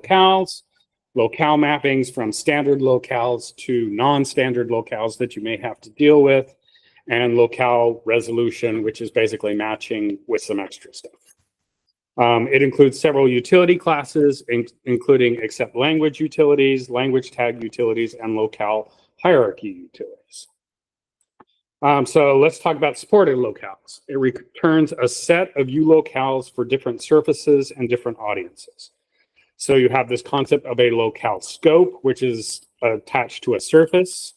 locales, locale mappings from standard locales to non-standard locales that you may have to deal with, and locale resolution, which is basically matching with some extra stuff. It includes several utility classes, including accept language utilities, language tag utilities, and locale hierarchy utilities. So let's talk about supported locales. It returns a set of ulocales for different surfaces and different audiences. So you have this concept of a locale scope, which is attached to a surface,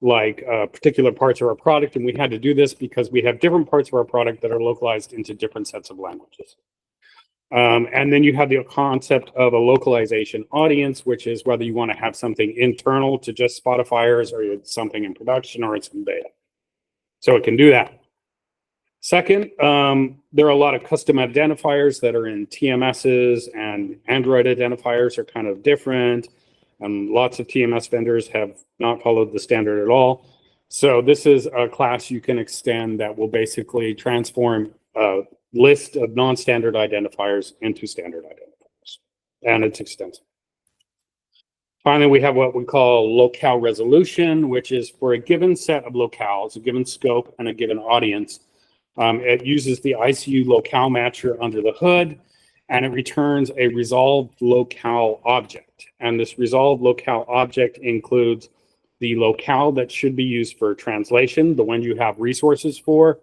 like particular parts of our product. And we had to do this because we have different parts of our product that are localized into different sets of languages. And then you have the concept of a localization audience, which is whether you want to have something internal to just Spotifyers, or it's something in production, or it's in beta. So it can do that. Second, there are a lot of custom identifiers that are in TMSs, and Android identifiers are kind of different. Lots of TMS vendors have not followed the standard at all. So this is a class you can extend that will basically transform list of non-standard identifiers into standard identifiers, and it's extensive. Finally, we have what we call locale resolution, which is for a given set of locales, a given scope, and a given audience. It uses the ICU locale matcher under the hood, and it returns a resolved locale object. And this resolved locale object includes the locale that should be used for translation, the one you have resources for,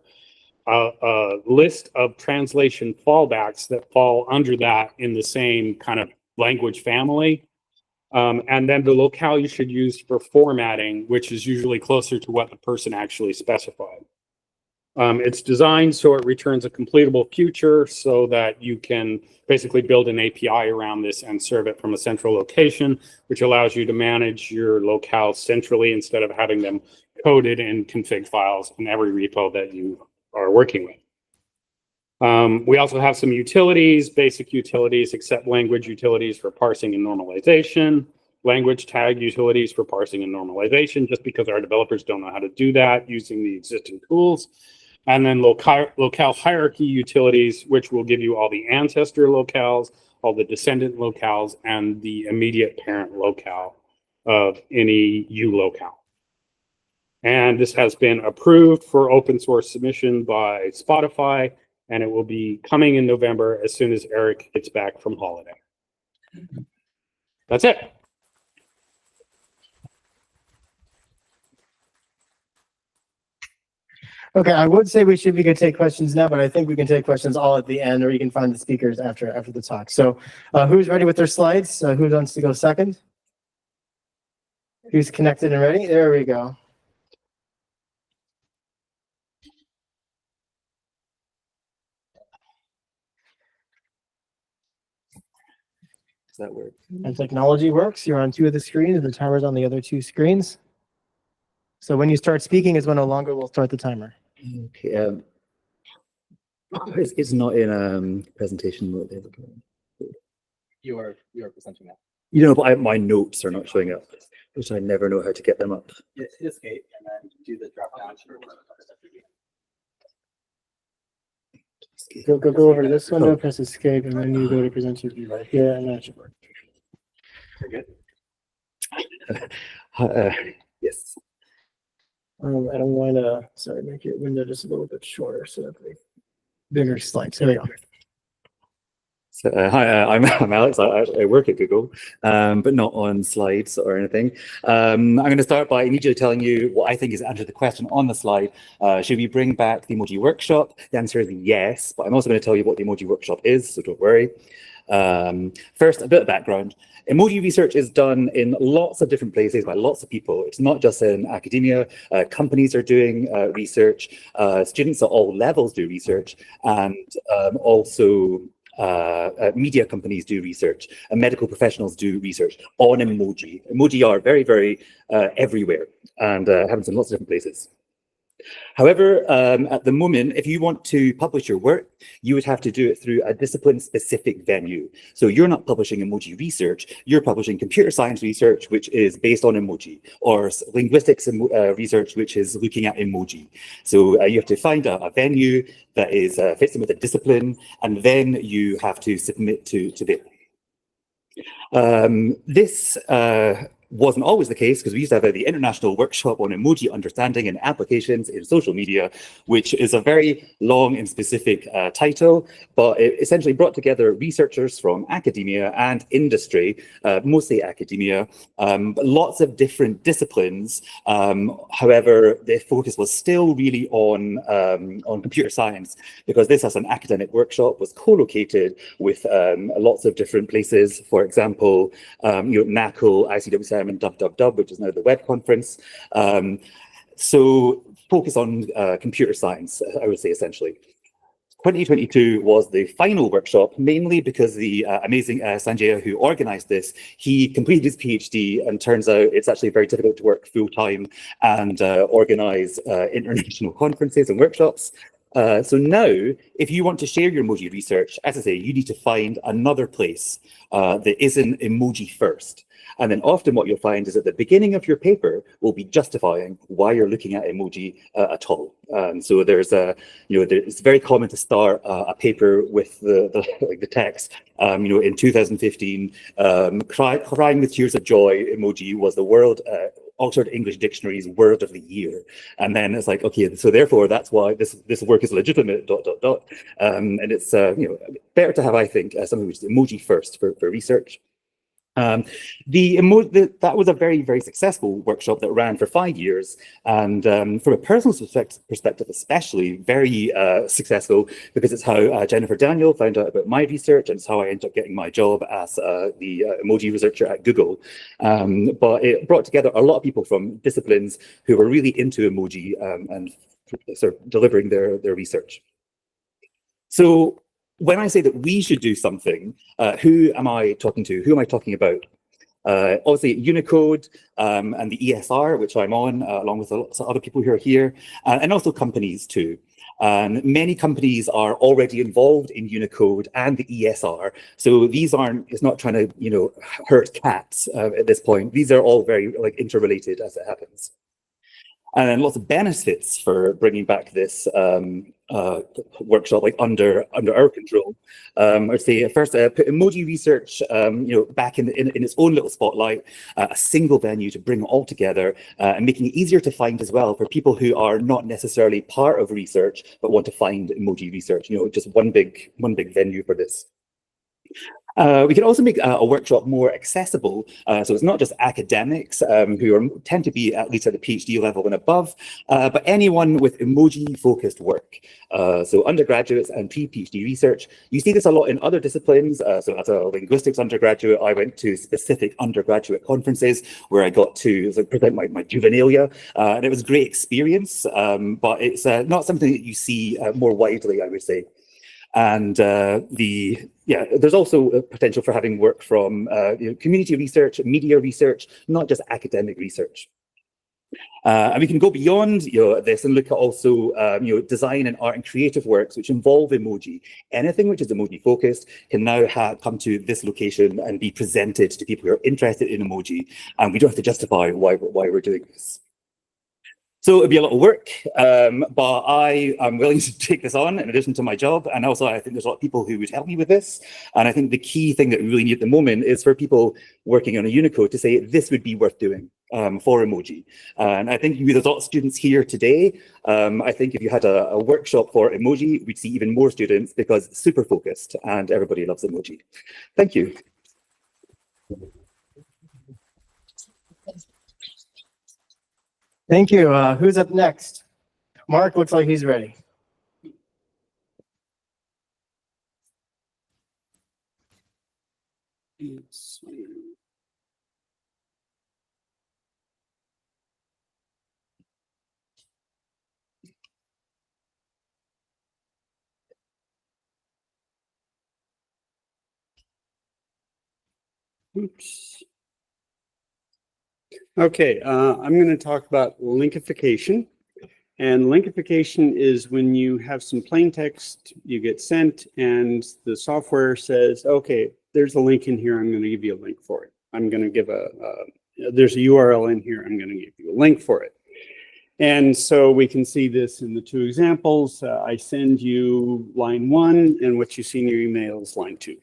a list of translation fallbacks that fall under that in the same kind of language family. And then the locale you should use for formatting, which is usually closer to what the person actually specified. It's designed so it returns a completable future so that you can basically build an API around this and serve it from a central location, which allows you to manage your locales centrally instead of having them coded in config files in every repo that you are working with. We also have some utilities, basic utilities, except language utilities for parsing and normalization, language tag utilities for parsing and normalization, just because our developers don't know how to do that using the existing tools. And then locale hierarchy utilities, which will give you all the ancestor locales, all the descendant locales, and the immediate parent locale of any ulocale. And this has been approved for open source submission by Spotify, and it will be coming in November as soon as Eric gets back from holiday. That's it. Okay, I would say we should be good to take questions now, but I think we can take questions all at the end, or you can find the speakers after the talk. So who's ready with their slides? Who wants to go second? Who's connected and ready? There we go. Does that work? And technology works. You're on two of the screens, and the timer's on the other two screens. So when you start speaking is when no longer will start the timer. Okay. It's not in presentation mode. You are presenting that. You know, but my notes are not showing up, which I never know how to get them up. Hit escape and then do the drop down. Go over to this window, press escape, and then you go to present your view right here, and that should work. Very good. Yes. I don't want to, make your window just a little bit shorter so that the bigger slides. There we go. So, hi, I'm Alex. I work at Google, but not on slides or anything. I'm going to start by immediately telling you what I think is answer the question on the slide. Should we bring back the Emoji Workshop? The answer is yes, but I'm also going to tell you what the Emoji Workshop is, so don't worry. First, a bit of background. Emoji research is done in lots of different places by lots of people. It's not just in academia. Companies are doing research. Students at all levels do research, and also media companies do research, and medical professionals do research on emoji. Emoji are very, very everywhere, and happens in lots of different places. However, at the moment, if you want to publish your work, you would have to do it through a discipline-specific venue. So you're not publishing emoji research, you're publishing computer science research, which is based on emoji, or linguistics research, which is looking at emoji. So you have to find a venue that is fits in with a discipline, and then you have to submit to the. This wasn't always the case because we used to have the International Workshop on Emoji Understanding and Applications in Social Media, which is a very long and specific title, but it essentially brought together researchers from academia and industry, mostly academia, lots of different disciplines. However, the focus was still really on computer science, because this as an academic workshop was co-located with lots of different places. For example, NACL, ICWSM, and WWW, which is now the web conference. So focus on computer science, I would say, essentially. 2022 was the final workshop, mainly because the amazing Sanjaya, who organized this, he completed his PhD, and turns out it's actually very difficult to work full-time and organize international conferences and workshops. So now, if you want to share your emoji research, as I say, you need to find another place that isn't emoji first. And then often what you'll find is at the beginning of your paper will be justifying why you're looking at emoji at all. So there's it's very common to start a paper with the text. In 2015, crying with tears of joy emoji was the world Oxford English Dictionary's word of the year. And then it's like, okay, so therefore that's why this work is legitimate, ... And it's better to have, I think, something which is emoji first for research. That was a very, very successful workshop that ran for 5 years, and from a personal perspective especially, very successful, because it's how Jennifer Daniel found out about my research, and it's how I ended up getting my job as the emoji researcher at Google. But it brought together a lot of people from disciplines who were really into emoji and sort of delivering their research. So when I say that we should do something, who am I talking to? Who am I talking about? Obviously Unicode and the ESR, which I'm on, along with lots of other people who are here, and also companies too. Many companies are already involved in Unicode and the ESR, so it's not trying to hurt cats at this point. These are all very interrelated as it happens. And then lots of benefits for bringing back this workshop under our control. I'd say first, put emoji research back in its own little spotlight, a single venue to bring it all together, and making it easier to find as well for people who are not necessarily part of research but want to find emoji research. Just one big venue for this. We can also make a workshop more accessible, so it's not just academics who tend to be at least at the PhD level and above, but anyone with emoji-focused work. So undergraduates and pre-PhD research. You see this a lot in other disciplines. So as a linguistics undergraduate, I went to specific undergraduate conferences where I got to present my juvenilia, and it was a great experience, but it's not something that you see more widely, I would say. And there's also a potential for having work from community research, media research, not just academic research. And we can go beyond this and look at also design and art and creative works which involve emoji. Anything which is emoji focused can now come to this location and be presented to people who are interested in emoji, and we don't have to justify why we're doing this. So it'll be a lot of work, but I am willing to take this on in addition to my job. And also I think there's a lot of people who would help me with this. And I think the key thing that we really need at the moment is for people working on a Unicode to say this would be worth doing for emoji. And I think there's a lot of students here today. I think if you had a workshop for emoji, we'd see even more students because it's super focused and everybody loves emoji. Thank you. Thank you. Who's up next? Mark looks like he's ready. Oops. Okay, I'm going to talk about linkification. And linkification is when you have some plain text you get sent and the software says, okay, there's a link in here, I'm going to give you a link for it. I'm going to give there's a URL in here, I'm going to give you a link for it. And so we can see this in the two examples. I send you line 1, and what you see in your email is line 2.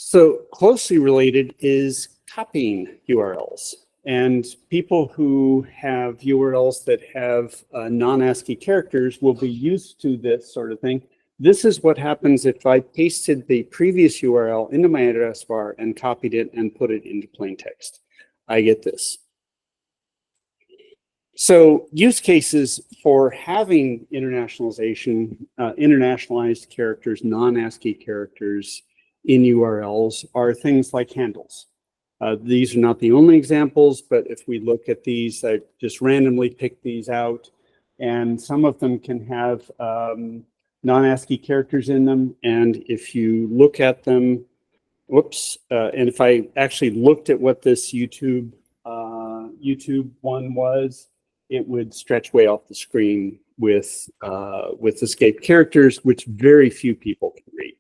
So closely related is copying URLs. And people who have URLs that have non-ASCII characters will be used to this sort of thing. This is what happens if I pasted the previous URL into my address bar and copied it and put it into plain text. I get this. So use cases for having internationalization, internationalized characters, non-ASCII characters in URLs are things like handles. These are not the only examples, but if we look at these, I just randomly picked these out, and some of them can have non-ASCII characters in them. And if you look at them, whoops, and if I actually looked at what this YouTube one was, it would stretch way off the screen with escaped characters, which very few people can read.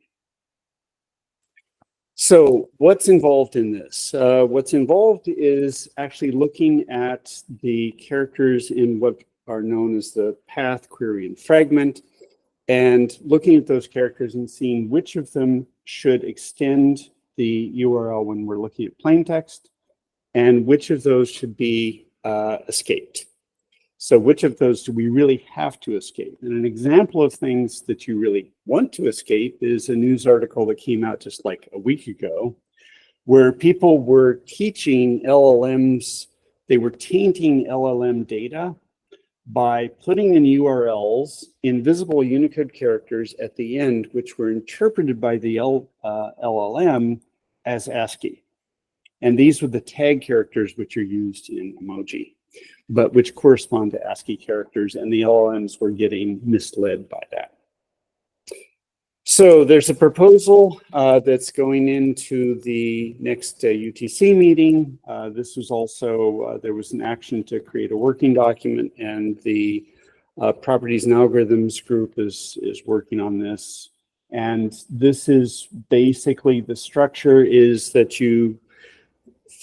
So what's involved in this? What's involved is actually looking at the characters in what are known as the path, query, and fragment, and looking at those characters and seeing which of them should extend the URL when we're looking at plain text, and which of those should be escaped. So which of those do we really have to escape? And an example of things that you really want to escape is a news article that came out just like a week ago, where people were teaching LLMs, they were tainting LLM data by putting in URLs, invisible Unicode characters at the end, which were interpreted by the LLM as ASCII. And these were the tag characters which are used in Emoji, but which correspond to ASCII characters, and the LLMs were getting misled by that. So there's a proposal that's going into the next UTC meeting. This was also, there was an action to create a working document, and the Properties and Algorithms group is working on this. And this is basically, the structure is that you,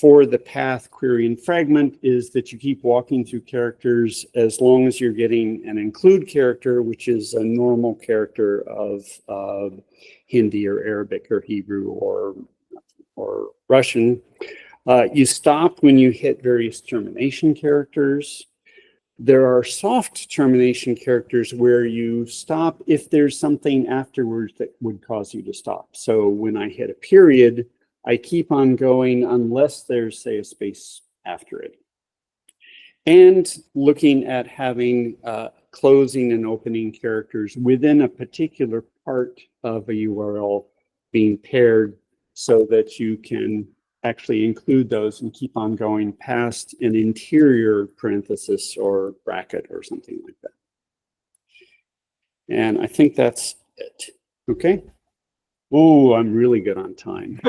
for the path, query, and fragment, is that you keep walking through characters as long as you're getting an include character, which is a normal character of Hindi or Arabic or Hebrew or Russian. You stop when you hit various termination characters. There are soft termination characters where you stop if there's something afterwards that would cause you to stop. So when I hit a period, I keep on going unless there's, say, a space after it. And looking at having closing and opening characters within a particular part of a URL being paired so that you can actually include those and keep on going past an interior parenthesis or bracket or something like that. And I think that's it. Okay. Oh, I'm really good on time.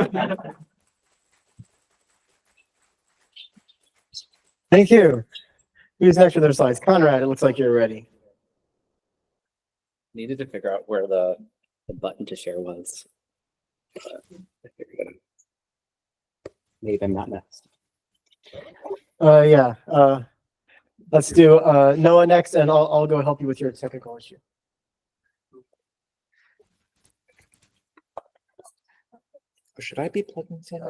Thank you. Who's next with their slides? Conrad, it looks like you're ready. Needed to figure out where the button to share was. I figured it out. Maybe I'm not next. Yeah. Let's do Noah next, and I'll go help you with your technical issue. Should I be plugging this in?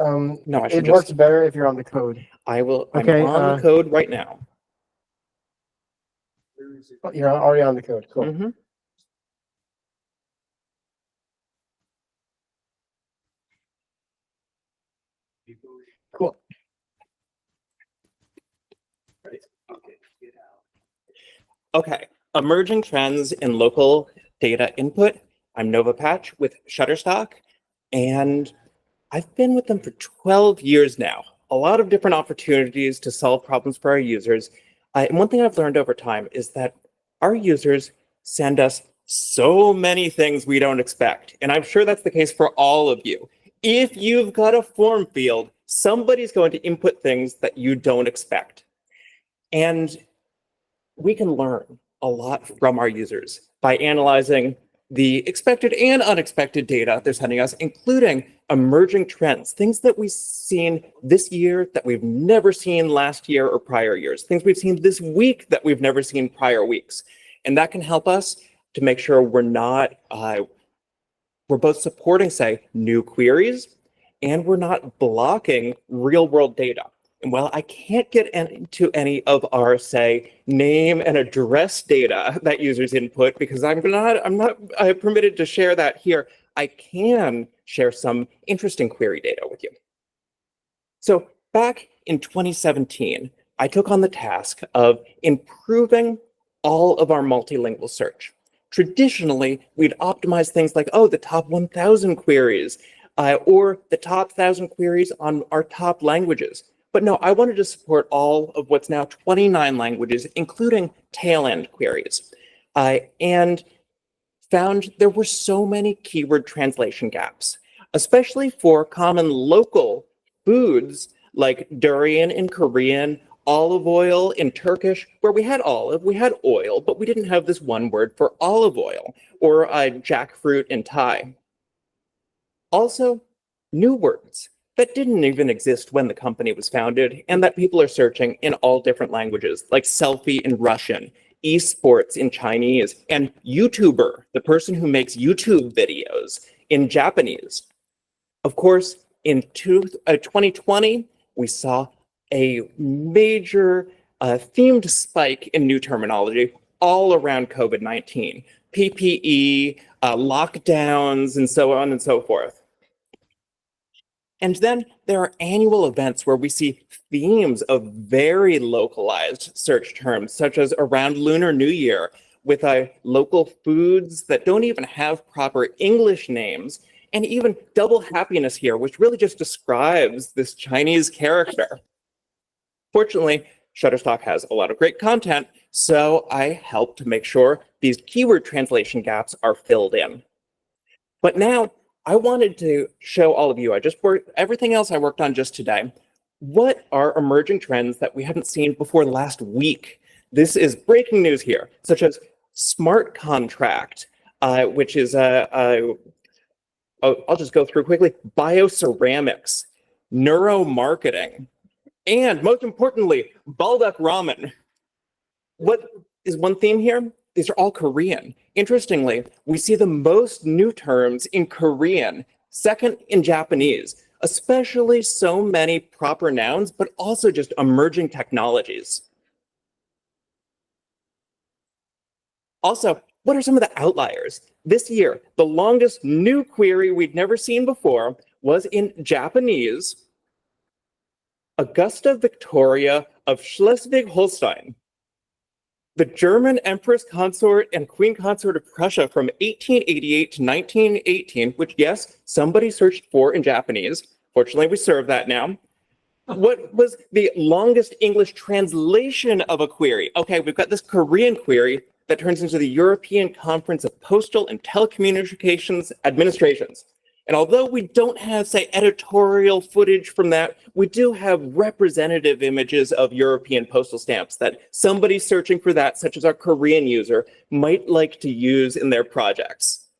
No, I should It just. works better if you're on the code. I will. Okay, I'm on the code right now. You're already on the code. Cool. Mhm. Cool. Okay. Emerging trends in local data input. I'm Nova Patch with Shutterstock, and I've been with them for 12 years now. A lot of different opportunities to solve problems for our users. And one thing I've learned over time is that our users send us so many things we don't expect. And I'm sure that's the case for all of you. If you've got a form field, somebody's going to input things that you don't expect. And we can learn a lot from our users by analyzing the expected and unexpected data they're sending us, including emerging trends, things that we've seen this year that we've never seen last year or prior years, things we've seen this week that we've never seen prior weeks. And that can help us to make sure we're not, we're both supporting, say, new queries, and we're not blocking real world data. And while I can't get into any of our, say, name and address data that users input, because I'm not permitted to share that here, I can share some interesting query data with you. So back in 2017, I took on the task of improving all of our multilingual search. Traditionally, we'd optimize things like, oh, the top 1,000 queries, or the top 1,000 queries on our top languages. But no, I wanted to support all of what's now 29 languages, including tail-end queries, and found there were so many keyword translation gaps, especially for common local foods like durian in Korean, olive oil in Turkish, where we had olive, we had oil, but we didn't have this one word for olive oil, or jackfruit in Thai. Also, new words that didn't even exist when the company was founded and that people are searching in all different languages, like selfie in Russian, esports in Chinese, and YouTuber, the person who makes YouTube videos, in Japanese. Of course, in 2020, we saw a major themed spike in new terminology all around COVID-19, PPE, lockdowns, and so on and so forth. And then there are annual events where we see themes of very localized search terms, such as around Lunar New Year, with local foods that don't even have proper English names, and even double happiness here, which really just describes this Chinese character. Fortunately, Shutterstock has a lot of great content, so I helped to make sure these keyword translation gaps are filled in. But now, I wanted to show all of you, everything else I worked on just today, what are emerging trends that we haven't seen before last week? This is breaking news here, such as smart contract, which is, I'll just go through quickly, bioceramics, neuromarketing, and most importantly, Baldock ramen. What is one theme here? These are all Korean. Interestingly, we see the most new terms in Korean, second in Japanese, especially so many proper nouns, but also just emerging technologies. Also, what are some of the outliers? This year, the longest new query we'd never seen before was in Japanese, Augusta Victoria of Schleswig-Holstein, the German Empress Consort and Queen Consort of Prussia from 1888 to 1918, which, yes, somebody searched for in Japanese. Fortunately, we serve that now. What was the longest English translation of a query? Okay, we've got this Korean query that turns into the European Conference of Postal and Telecommunications Administrations. And although we don't have, say, editorial footage from that, we do have representative images of European postal stamps that somebody searching for that, such as our Korean user, might like to use in their projects.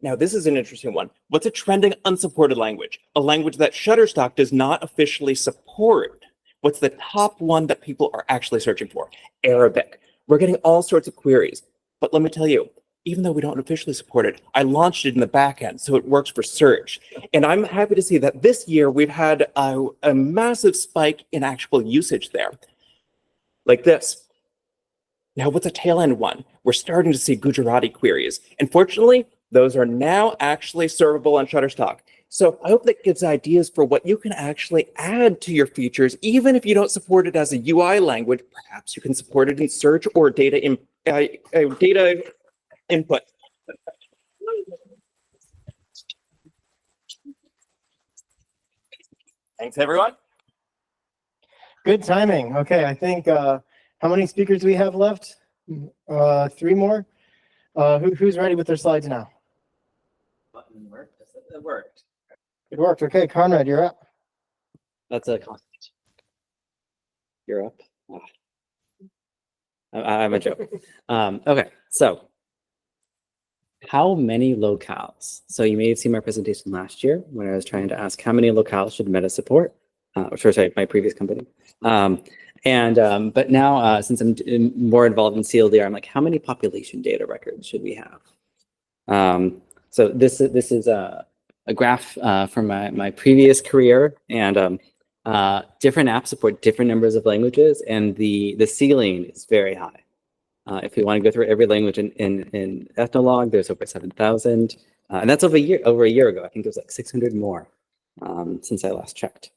Now, this is an interesting one. What's a trending unsupported language? A language that Shutterstock does not officially support. What's the top one that people are actually searching for? Arabic. We're getting all sorts of queries. But let me tell you, even though we don't officially support it, I launched it in the back end, so it works for search. And I'm happy to see that this year we've had a massive spike in actual usage there, like this. Now, what's a tail end one? We're starting to see Gujarati queries. And fortunately, those are now actually servable on Shutterstock. So I hope that gives ideas for what you can actually add to your features, even if you don't support it as a UI language. Perhaps you can support it in search or data input. Thanks, everyone. Good timing. Okay, I think, how many speakers do we have left? 3 more. Who's ready with their slides now? Button worked. It worked. It worked. Okay, Conrad, you're up. That's a constant. You're up. I'm a joke. Okay, so how many locales? So you may have seen my presentation last year when I was trying to ask how many locales should Meta support, sorry, my previous company. But now, since I'm more involved in CLDR, I'm like, how many population data records should we have? So this is a graph from my previous career, and different apps support different numbers of languages, and the ceiling is very high. If we want to go through every language in Ethnologue, there's over 7,000, and that's over a year ago. I think it was like 600 more since I last checked.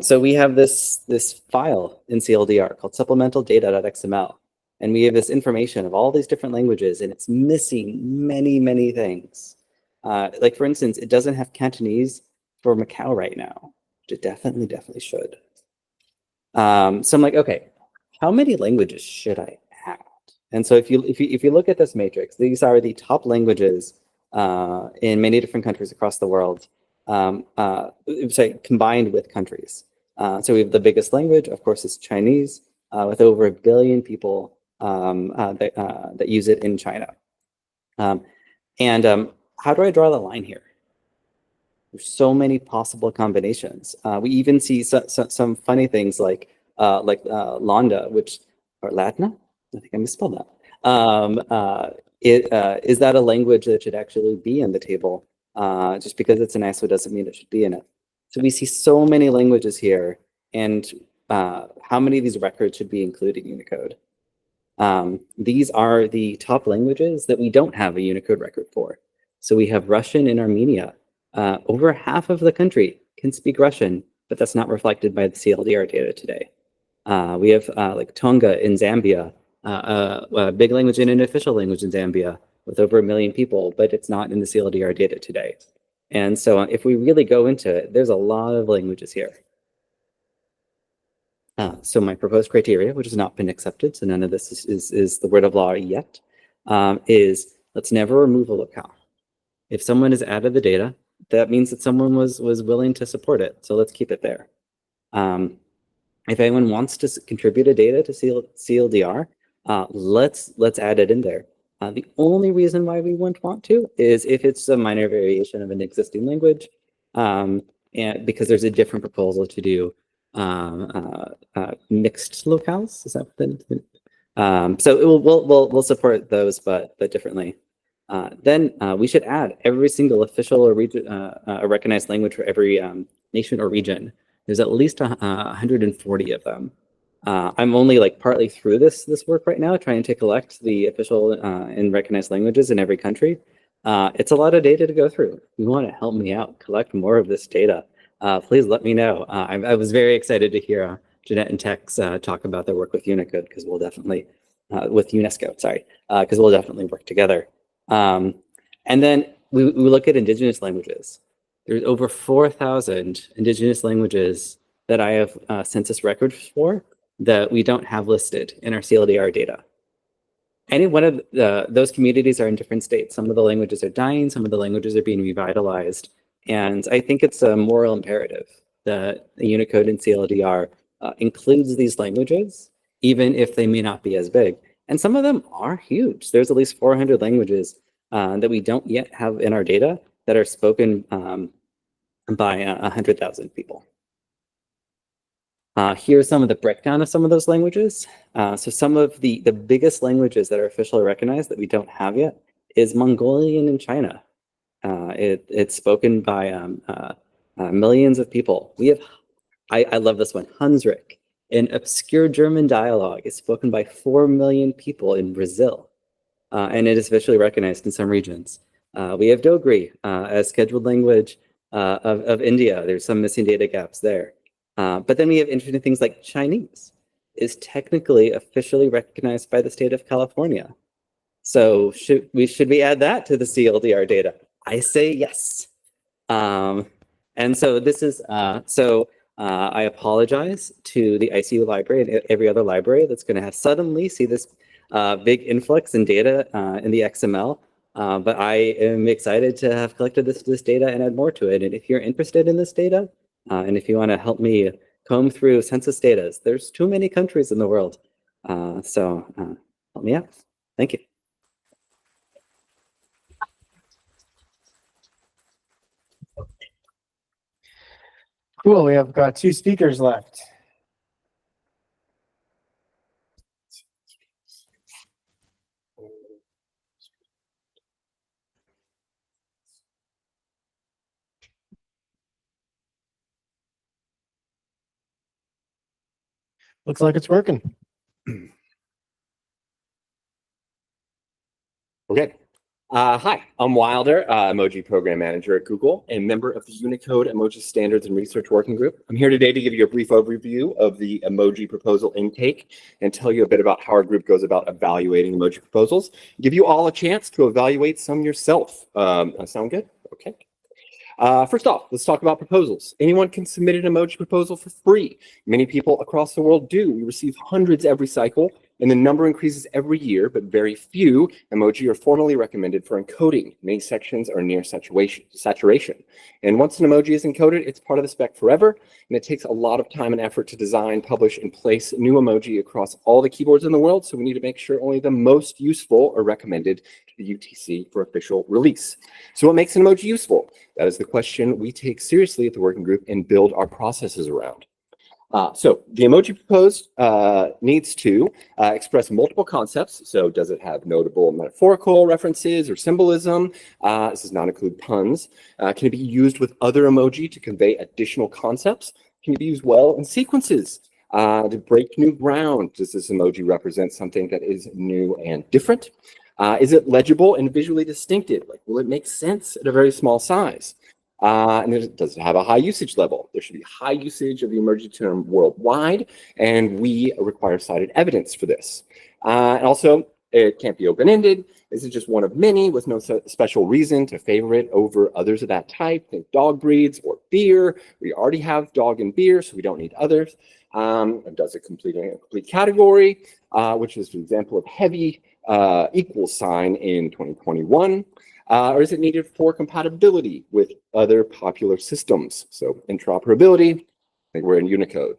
So we have this file in CLDR called supplemental data.xml, and we have this information of all these different languages, and it's missing many things. Like for instance, it doesn't have Cantonese for Macau right now, which it definitely should. So I'm like, okay, how many languages should I add? And so if you look at this matrix, these are the top languages in many different countries across the world. Combined with countries. So we have the biggest language, of course, is Chinese, with over 1 billion people that use it in China. How do I draw the line here? There's so many possible combinations. We even see some funny things like Landa, or Latna? I think I misspelled that. Is that a language that should actually be in the table? Just because it's an ISO doesn't mean it should be in it. So we see so many languages here, and how many of these records should be included in Unicode? These are the top languages that we don't have a Unicode record for. So we have Russian in Armenia. Over half of the country can speak Russian, but that's not reflected by the CLDR data today. We have like Tonga in Zambia, a big language and an official language in Zambia with over 1 million people, but it's not in the CLDR data today. And so if we really go into it, there's a lot of languages here. So my proposed criteria, which has not been accepted, so none of this is the word of law yet, is let's never remove a locale. If someone has added the data, that means that someone was willing to support it. So let's keep it there. If anyone wants to contribute a data to CLDR, let's add it in there. The only reason why we wouldn't want to is if it's a minor variation of an existing language, and because there's a different proposal to do mixed locales. Is that the? So we'll support those, but differently. Then we should add every single official or region, a recognized language for every nation or region. There's at least 140 of them. I'm only like partly through this work right now, trying to collect the official and recognized languages in every country. It's a lot of data to go through. If you want to help me out, collect more of this data, please let me know. I was very excited to hear Jeanette and Tex talk about their work with Unicode, because we'll definitely, with UNESCO, sorry, because we'll definitely work together. And then we look at indigenous languages. There's over 4,000 indigenous languages that I have census records for that we don't have listed in our CLDR data. Any one of those communities are in different states. Some of the languages are dying, some of the languages are being revitalized. And I think it's a moral imperative that the Unicode and CLDR includes these languages, even if they may not be as big. And some of them are huge. There's at least 400 languages that we don't yet have in our data that are spoken by 100,000 people. Here's some of the breakdown of some of those languages. So some of the biggest languages that are officially recognized that we don't have yet is Mongolian in China. It's spoken by millions of people. We have, I love this one, Hunsrück, an obscure German dialogue, is spoken by 4 million people in Brazil, and it is officially recognized in some regions. We have Dogri as scheduled language of India. There's some missing data gaps there. But then we have interesting things like Chinese is technically officially recognized by the state of California. So should we add that to the CLDR data? I say yes. And so this is, I apologize to the ICU library and every other library that's going to have suddenly see this big influx in data in the XML. But I am excited to have collected this data and add more to it. And if you're interested in this data, and if you want to help me comb through census data, there's too many countries in the world. So help me out. Thank you. Cool, we have got 2 speakers left. Looks like it's working. Okay. Hi, I'm Wilder, Emoji Program Manager at Google and member of the Unicode Emoji Standards and Research Working Group. I'm here today to give you a brief overview of the emoji proposal intake and tell you a bit about how our group goes about evaluating emoji proposals. Give you all a chance to evaluate some yourself. Sound good? Okay. First off, let's talk about proposals. Anyone can submit an emoji proposal for free. Many people across the world do. We receive hundreds every cycle, and the number increases every year, but very few emoji are formally recommended for encoding. Many sections are near saturation. And once an emoji is encoded, it's part of the spec forever, and it takes a lot of time and effort to design, publish, and place new emoji across all the keyboards in the world, so we need to make sure only the most useful are recommended to the UTC for official release. So what makes an emoji useful? That is the question we take seriously at the working group and build our processes around. So the emoji proposed needs to express multiple concepts. So does it have notable metaphorical references or symbolism? This does not include puns. Can it be used with other emoji to convey additional concepts? Can it be used well in sequences? To break new ground, does this emoji represent something that is new and different? Is it legible and visually distinctive? Like, will it make sense at a very small size? And does it have a high usage level? There should be high usage of the emoji term worldwide, and we require cited evidence for this. And also, it can't be open-ended. This is just one of many with no special reason to favor it over others of that type. Think dog breeds or beer. We already have dog and beer, so we don't need others. Does it complete a complete category, which is an example of heavy equal sign in 2021. Or is it needed for compatibility with other popular systems? So interoperability, I think we're in Unicode.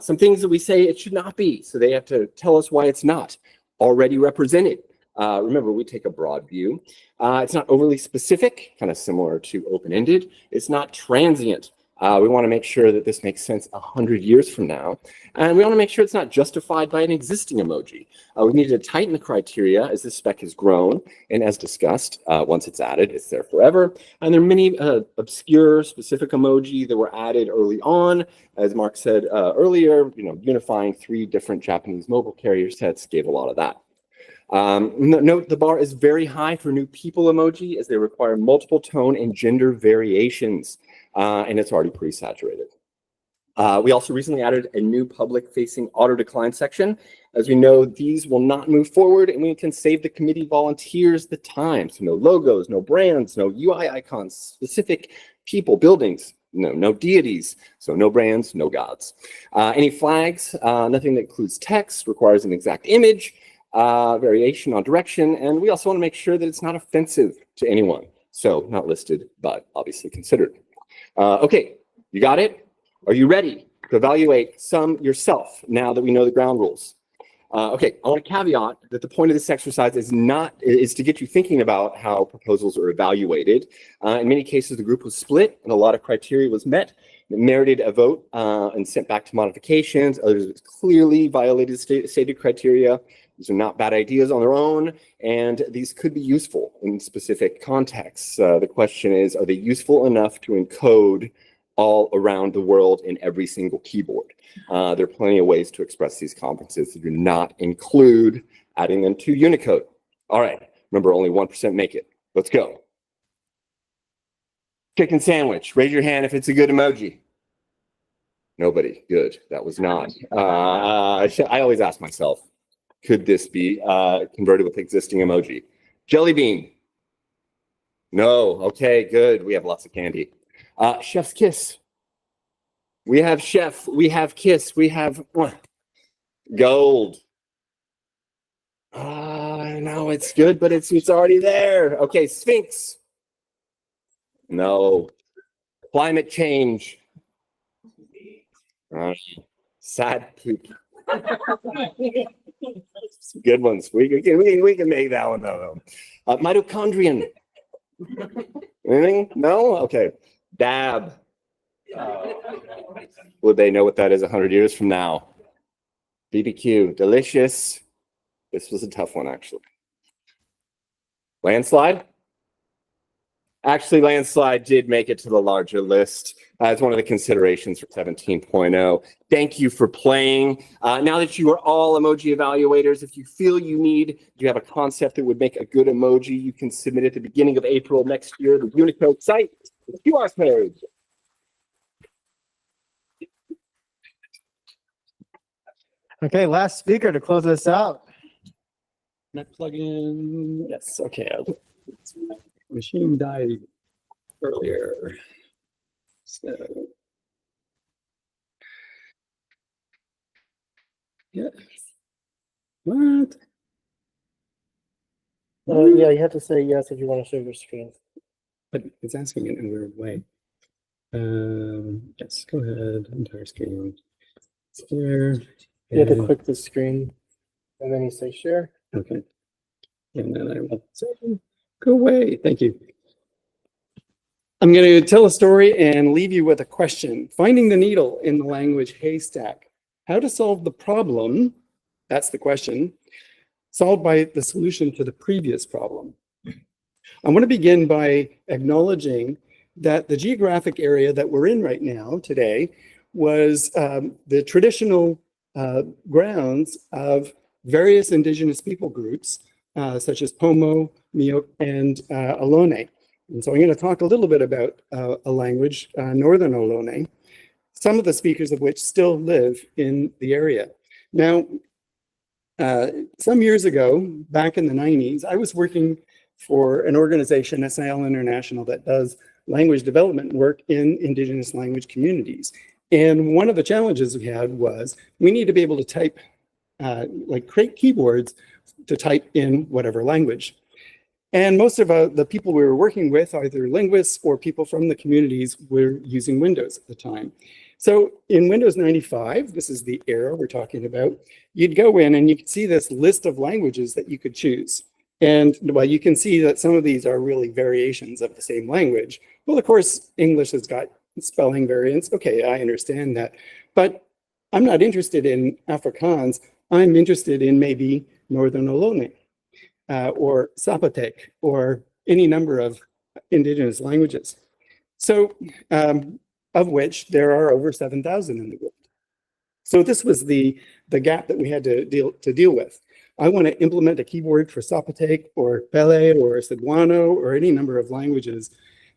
Some things that we say it should not be, so they have to tell us why it's not. Already represented. Remember, we take a broad view. It's not overly specific, kind of similar to open-ended. It's not transient. We want to make sure that this makes sense 100 years from now. And we want to make sure it's not justified by an existing emoji. We need to tighten the criteria as this spec has grown. And as discussed, once it's added, it's there forever. And there are many obscure specific emoji that were added early on. As Mark said earlier, unifying 3 different Japanese mobile carrier sets gave a lot of that. Note the bar is very high for new people emoji as they require multiple tone and gender variations. And it's already pretty saturated. We also recently added a new public-facing auto decline section. As we know, these will not move forward, and we can save the committee volunteers the time. So no logos, no brands, no UI icons, specific people, buildings, no deities. So no brands, no gods. Any flags, nothing that includes text, requires an exact image, variation on direction, and we also want to make sure that it's not offensive to anyone. So not listed, but obviously considered. Okay, you got it? Are you ready to evaluate some yourself now that we know the ground rules? Okay, I want to caveat that the point of this exercise is to get you thinking about how proposals are evaluated. In many cases, the group was split and a lot of criteria was met. It merited a vote and sent back to modifications. Others clearly violated stated criteria. These are not bad ideas on their own, and these could be useful in specific contexts. The question is, are they useful enough to encode all around the world in every single keyboard? There are plenty of ways to express these conferences that do not include adding them to Unicode. All right, remember, only 1% make it. Let's go. Chicken sandwich. Raise your hand if it's a good emoji. Nobody. Good. That was not. I always ask myself, could this be converted with existing emoji? Jelly bean. No. Okay, good. We have lots of candy. Chef's kiss. We have chef. We have kiss. We have gold. No, it's good, but it's already there. Okay, Sphinx. No. Climate change. Sad poop. Good ones. We can make that one though. Mitochondrion. Anything? No? Okay. Dab. Would they know what that is 100 years from now? BBQ. Delicious. This was a tough one, actually. Landslide. Actually, landslide did make it to the larger list as one of the considerations for 17.0. Thank you for playing. Now that you are all emoji evaluators, if you feel you have a concept that would make a good emoji, you can submit at the beginning of April next year, the Unicode site, the QR code. Okay, last speaker to close us out. Can I plug in? Yes, okay. Machine died earlier. So. Yes. What? Yeah, you have to say yes if you want to share your screen. But it's asking it in a weird way. Yes, go ahead. Entire screen. Share. You have to And- click the screen and then you say share. Okay. And then I will say, go away. Thank you. I'm going to tell a story and leave you with a question. Finding the needle in the language haystack. How to solve the problem, that's the question, solved by the solution to the previous problem. I want to begin by acknowledging that the geographic area that we're in right now today was the traditional grounds of various indigenous people groups, such as Pomo, Miok, and Ohlone. And so I'm going to talk a little bit about a language, Northern Ohlone, some of the speakers of which still live in the area. Now, some years ago, back in the 90s, I was working for an organization, SIL International, that does language development work in indigenous language communities. And one of the challenges we had was we need to be able to type, create keyboards to type in whatever language. And most of the people we were working with, either linguists or people from the communities, were using Windows at the time. So in Windows 95, this is the era we're talking about, you'd go in and you could see this list of languages that you could choose. And well, you can see that some of these are really variations of the same language. Well, of course, English has got spelling variants. Okay, I understand that. But I'm not interested in Afrikaans. I'm interested in maybe Northern Ohlone or Zapotec or any number of indigenous languages. So, of which there are over 7,000 in the world. So this was the gap that we had to deal with. I want to implement a keyboard for Zapotec or Pele or Cebuano or any number of languages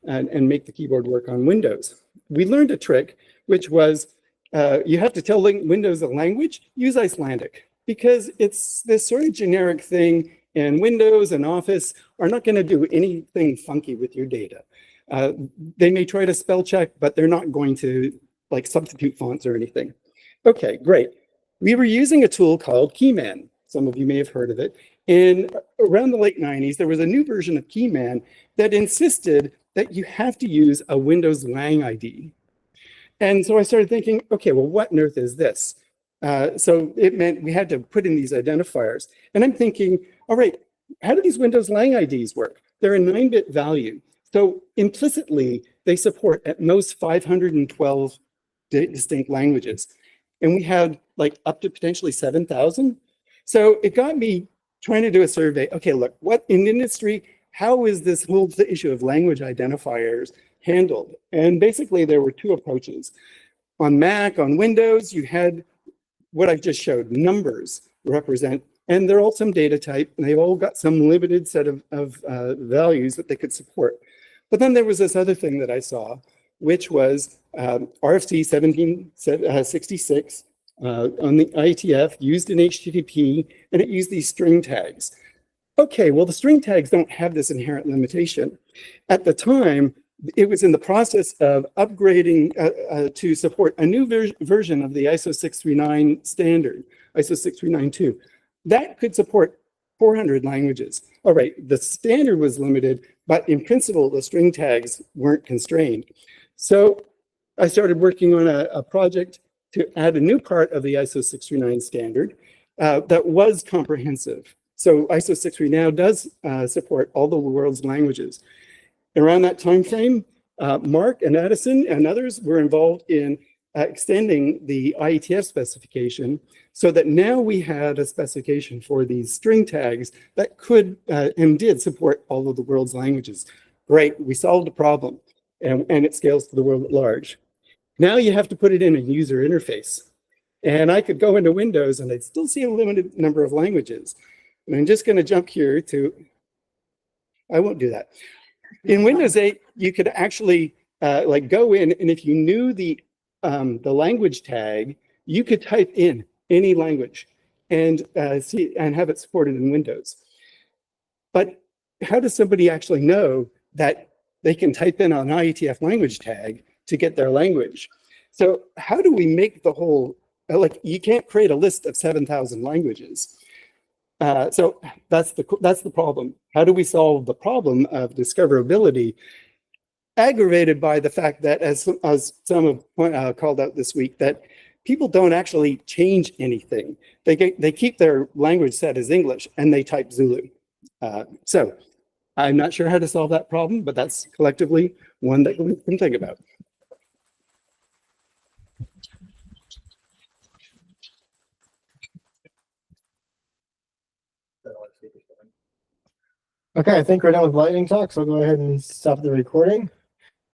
and make the keyboard work on Windows. We learned a trick, which was you have to tell Windows a language, use Icelandic, because it's this sort of generic thing, and Windows and Office are not going to do anything funky with your data. They may try to spell check, but they're not going to like substitute fonts or anything. Okay, great. We were using a tool called Keyman. Some of you may have heard of it. And around the late 90s, there was a new version of Keyman that insisted that you have to use a Windows Lang ID. And so I started thinking, okay, well, what on earth is this? So it meant we had to put in these identifiers. And I'm thinking, all right, how do these Windows Lang IDs work? They're a 9-bit value. So implicitly, they support at most 512 distinct languages. And we had like up to potentially 7,000. So it got me trying to do a survey. Okay, look, what in industry, how is this whole issue of language identifiers handled? And basically there were two approaches. On Mac, on Windows, you had what I've just showed, numbers represent, and they're all some data type, and they've all got some limited set of values that they could support. But then there was this other thing that I saw, which was RFC 1766 on the IETF, used in HTTP, and it used these string tags. Okay, well, the string tags don't have this inherent limitation. At the time, it was in the process of upgrading to support a new version of the ISO 639 standard, ISO 6392. That could support 400 languages. All right, the standard was limited, but in principle, the string tags weren't constrained. So I started working on a project to add a new part of the ISO 639 standard that was comprehensive. So ISO 639 now does support all the world's languages. Around that time frame, Mark and Addison and others were involved in extending the IETF specification so that now we had a specification for these string tags that could and did support all of the world's languages. Great, we solved the problem, and it scales to the world at large. Now you have to put it in a user interface. And I could go into Windows and I'd still see a limited number of languages. And I'm just going to jump here to, I won't do that. In Windows 8, you could actually like go in, and if you knew the language tag, you could type in any language and see and have it supported in Windows. But how does somebody actually know that they can type in an IETF language tag to get their language? So how do we make the whole, like, you can't create a list of 7,000 languages. So that's the problem. How do we solve the problem of discoverability, aggravated by the fact that, as some have called out this week, that people don't actually change anything. They keep their language set as English and they type Zulu. So I'm not sure how to solve that problem, but that's collectively one that we can think about. Okay, I think we're done with lightning talk, so I'll go ahead and stop the recording.